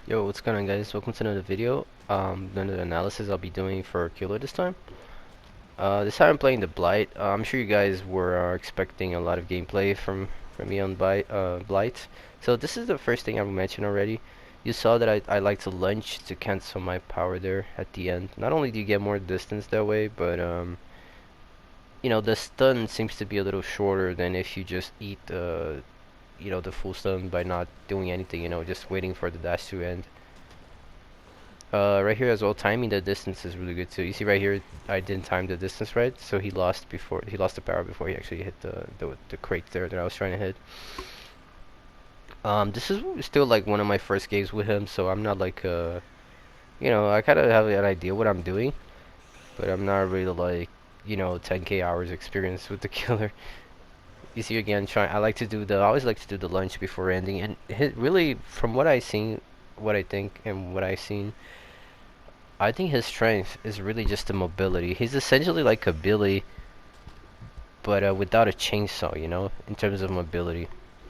Yo, what's going on, guys? Welcome to another video. Another analysis I'll be doing for Killer this time. This time I'm playing the Blight. I'm sure you guys were expecting a lot of gameplay from me on Blight. So this is the first thing I mentioned already. You saw that I like to lunge to cancel my power there at the end. Not only do you get more distance that way, but you know, the stun seems to be a little shorter than if you just eat the full stun by not doing anything. You know, just waiting for the dash to end. Right here as well, timing the distance is really good too. You see right here, I didn't time the distance right, so he lost the power before he actually hit the crate there that I was trying to hit. This is still like one of my first games with him, so I'm not like I kind of have an idea what I'm doing, but I'm not really like 10k hours experience with the killer. You see again, I always like to do the lunge before ending, and really from what I seen, what I think and what I've seen. I think his strength is really just the mobility. He's essentially like a Billy, but without a chainsaw, in terms of mobility.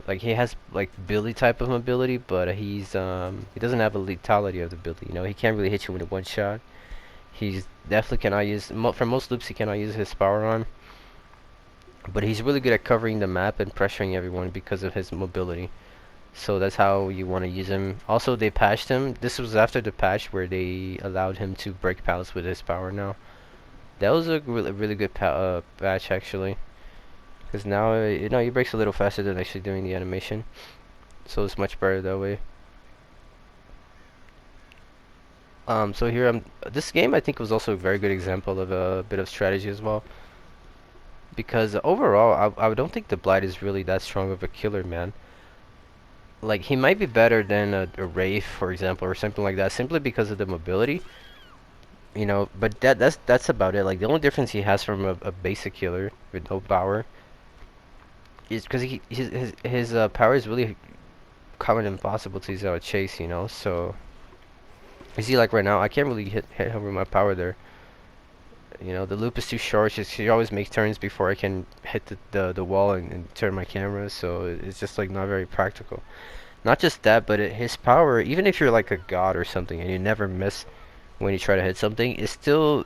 Like he has like Billy type of mobility, but he doesn't have a lethality of the Billy. He can't really hit you with a one shot. He's definitely cannot use for most loops. He cannot use his power on, but he's really good at covering the map and pressuring everyone because of his mobility. So that's how you want to use him. Also, they patched him. This was after the patch where they allowed him to break pallets with his power now. That was a really good patch actually. Because now, he breaks a little faster than actually doing the animation. So it's much better that way. So here this game I think was also a very good example of a bit of strategy as well. Because overall, I don't think the Blight is really that strong of a killer, man. Like he might be better than a Wraith, for example, or something like that, simply because of the mobility. But that's about it. Like the only difference he has from a basic killer with no power is because his power is really common and impossible to use out of chase. So you see, like right now, I can't really hit him with my power there. The loop is too short. She always makes turns before I can hit the wall and turn my camera. So it's just like not very practical. Not just that, but his power, even if you're like a god or something and you never miss when you try to hit something, it's still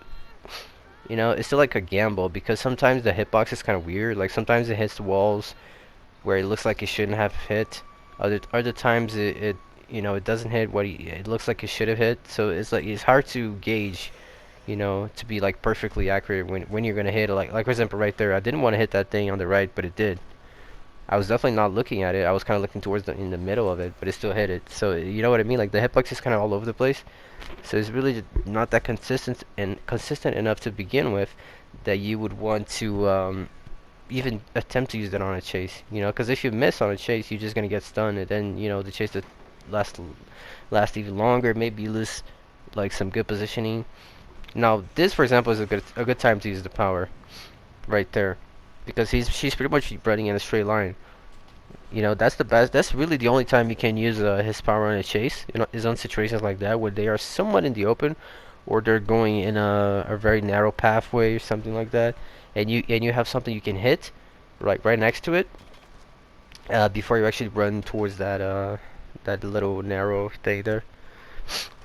like a gamble because sometimes the hitbox is kind of weird. Like sometimes it hits the walls where it looks like it shouldn't have hit. Other times it doesn't hit what it looks like it should have hit. So it's hard to gauge, to be like perfectly accurate when you're gonna hit it. Like for example, right there, I didn't want to hit that thing on the right, but it did. I was definitely not looking at it. I was kind of looking towards in the middle of it, but it still hit it. So you know what I mean? Like the hitbox is kind of all over the place. So it's really not that consistent enough to begin with that you would want to even attempt to use that on a chase. Because if you miss on a chase, you're just gonna get stunned, and then the chase to last last even longer. Maybe you lose like some good positioning. Now this, for example, is a good time to use the power right there, because she's pretty much running in a straight line. That's the best. That's really the only time you can use his power on a chase. Is on situations like that where they are somewhat in the open, or they're going in a very narrow pathway or something like that, and you have something you can hit, right next to it, before you actually run towards that little narrow thing there.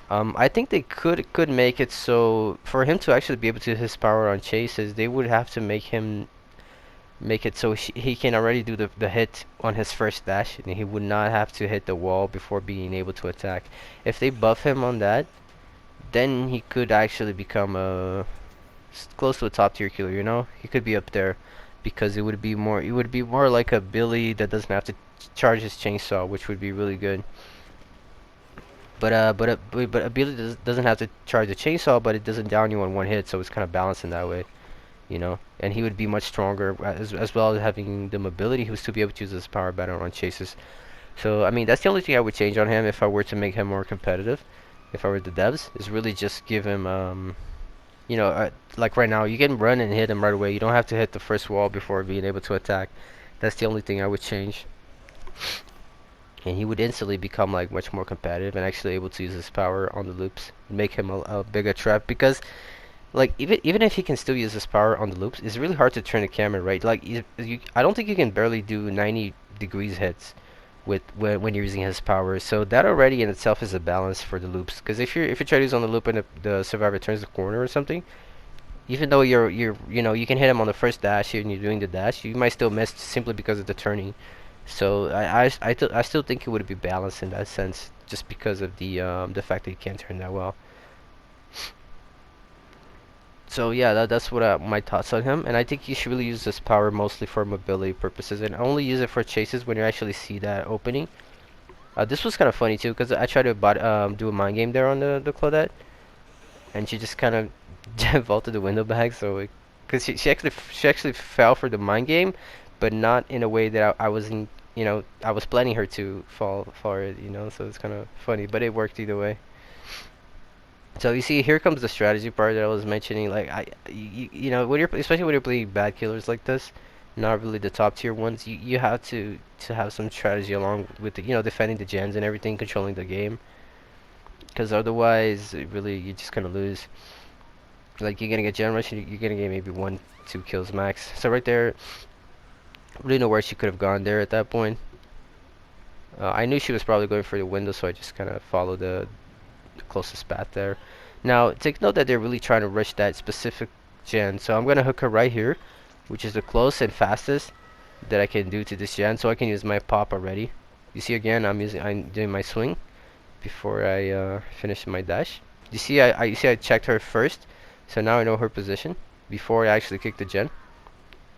I think they could make it so for him to actually be able to use his power on chases, they would have to make it so he can already do the hit on his first dash, and he would not have to hit the wall before being able to attack. If they buff him on that, then he could actually become close to a top tier killer. He could be up there because it would be more like a Billy that doesn't have to charge his chainsaw, which would be really good. But a Billy doesn't have to charge the chainsaw, but it doesn't down you on one hit, so it's kind of balanced in that way. And he would be much stronger as well as having the mobility. He would still be able to use his power better on chases. So I mean, that's the only thing I would change on him if I were to make him more competitive. If I were the devs, is really just give him like right now, you can run and hit him right away. You don't have to hit the first wall before being able to attack. That's the only thing I would change. And he would instantly become like much more competitive and actually able to use his power on the loops, make him a bigger threat because like even if he can still use his power on the loops, it's really hard to turn the camera right. Like I don't think you can barely do 90 degrees hits when you're using his power. So that already in itself is a balance for the loops. Because if you try to use on the loop and the survivor turns the corner or something, even though you can hit him on the first dash and you're doing the dash, you might still miss simply because of the turning. So I still think it would be balanced in that sense, just because of the fact that you can't turn that well. So yeah, that's what my thoughts on him, and I think you should really use this power mostly for mobility purposes, and only use it for chases when you actually see that opening. This was kind of funny too, because I tried to do a mind game there on the Claudette, and she just kind of vaulted the window bag. So, because she actually fell for the mind game, but not in a way that I wasn't, I was planning her to fall for it, So it's kind of funny, but it worked either way. So you see, here comes the strategy part that I was mentioning. Like when especially when you're playing bad killers like this, not really the top tier ones, you have to have some strategy along with defending the gens and everything, controlling the game. Because otherwise, you're just gonna lose. Like you're gonna get gen rush, and you're gonna get maybe 1, 2 kills max. So right there, really know where she could have gone there at that point. I knew she was probably going for the window, so I just kind of followed the closest path there. Now, take note that they're really trying to rush that specific gen, so I'm gonna hook her right here, which is the closest and fastest that I can do to this gen, so I can use my pop already. You see again, I'm doing my swing before I finish my dash. You see, you see I checked her first, so now I know her position before I actually kick the gen.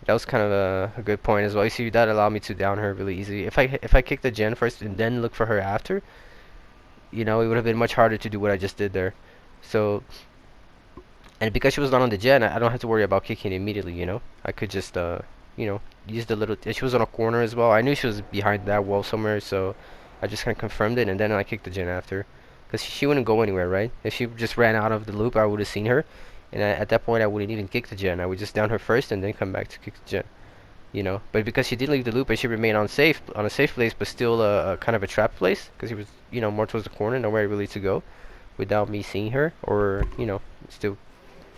That was kind of a good point as well. You see, that allowed me to down her really easily. If I kick the gen first and then look for her after, it would have been much harder to do what I just did there. So, and because she was not on the gen, I don't have to worry about kicking immediately, I could just, use the little, she was on a corner as well. I knew she was behind that wall somewhere, so I just kind of confirmed it, and then I kicked the gen after. Because she wouldn't go anywhere, right? If she just ran out of the loop, I would have seen her. And at that point, I wouldn't even kick the gen. I would just down her first and then come back to kick the gen. But because she did leave the loop and she remained on a safe place, but still a kind of a trap place, because he was, more towards the corner, nowhere really to go, without me seeing her or, still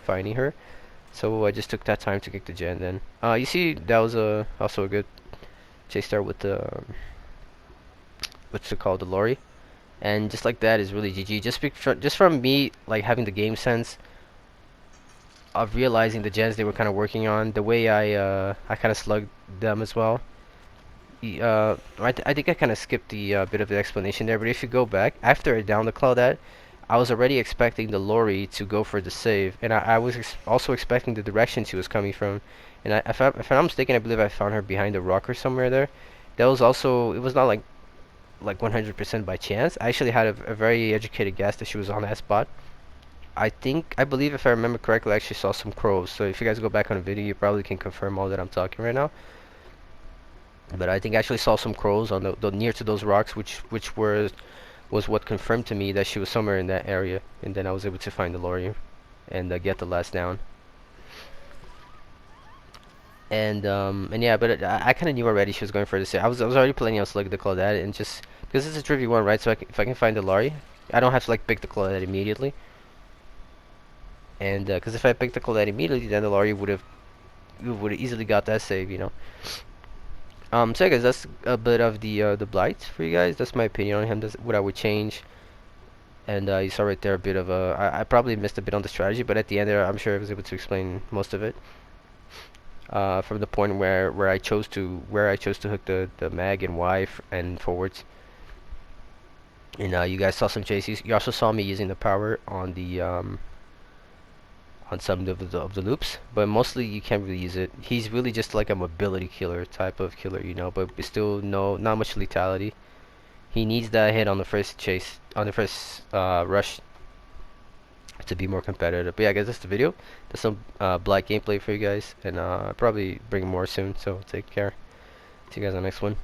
finding her. So I just took that time to kick the gen. Then, you see, that was also a good chase start with the what's it called, the lorry, and just like that is really GG. Just from me like having the game sense of realizing the gens they were kind of working on, the way I kind of slugged them as well. I think I kind of skipped the bit of the explanation there, but if you go back, after I downed the Claudette, I was already expecting the lorry to go for the save, and I was also expecting the direction she was coming from. And if I'm not mistaken, I believe I found her behind a rock or somewhere there. That was also, it was not like 100% by chance. I actually had a very educated guess that she was on that spot. I believe if I remember correctly, I actually saw some crows. So if you guys go back on the video, you probably can confirm all that I'm talking right now. But I think I actually saw some crows on the near to those rocks, which was what confirmed to me that she was somewhere in that area. And then I was able to find the lorry and get the last down. And yeah, but I kind of knew already she was going for the save. I was already planning on selecting the Claudette, and just because it's a 3v1, right? So if I can find the lorry, I don't have to like pick the Claudette immediately. And because if I picked the Claudette immediately, then the lorry would have easily got that save, So yeah, guys, that's a bit of the Blight for you guys. That's my opinion on him. That's what I would change. And you saw right there a bit of I probably missed a bit on the strategy, but at the end there, I'm sure I was able to explain most of it. From the point where I chose to hook the mag and Y and forwards. And you guys saw some chases. You also saw me using the power on the on some of the loops, but mostly you can't really use it. He's really just like a mobility killer type of killer, but still not much lethality. He needs that hit on the first chase, on the first rush, to be more competitive. But yeah, guys, that's the video. That's some Blight gameplay for you guys, and I'll probably bring more soon. So take care. See you guys on the next one.